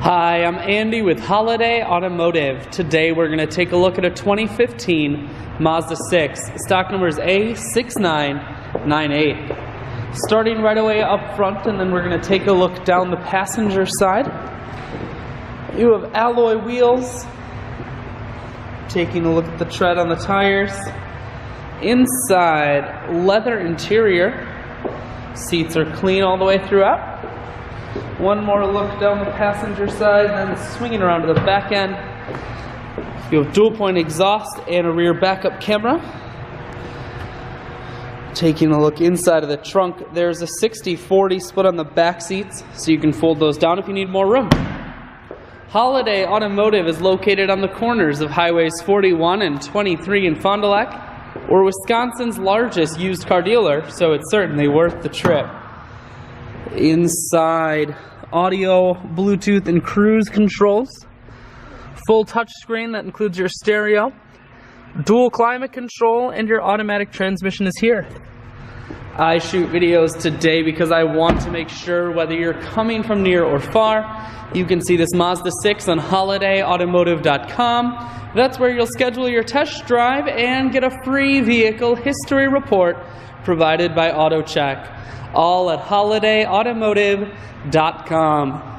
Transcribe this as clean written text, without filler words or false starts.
Hi, I'm Andy with Holiday Automotive. Today we're going to take a look at a 2015 Mazda 6. Stock number is A6998. Starting right away up front, and then we're going to take a look down the passenger side. You have alloy wheels. Taking a look at the tread on the tires. Inside, leather interior. Seats are clean all the way throughout. One more look down the passenger side, and then swinging around to the back end. You have dual point exhaust and a rear backup camera. Taking a look inside of the trunk, there's a 60-40 split on the back seats, so you can fold those down if you need more room. Holiday Automotive is located on the corners of Highways 41 and 23 in Fond du Lac. We're Wisconsin's largest used car dealer, so it's certainly worth the trip. Inside, audio, Bluetooth, and cruise controls. Full touchscreen that includes your stereo. Dual climate control, and your automatic transmission is here. I shoot videos today because I want to make sure whether you're coming from near or far, you can see this Mazda 6 on holidayautomotive.com. That's where you'll schedule your test drive and get a free vehicle history report provided by AutoCheck. All at holidayautomotive.com.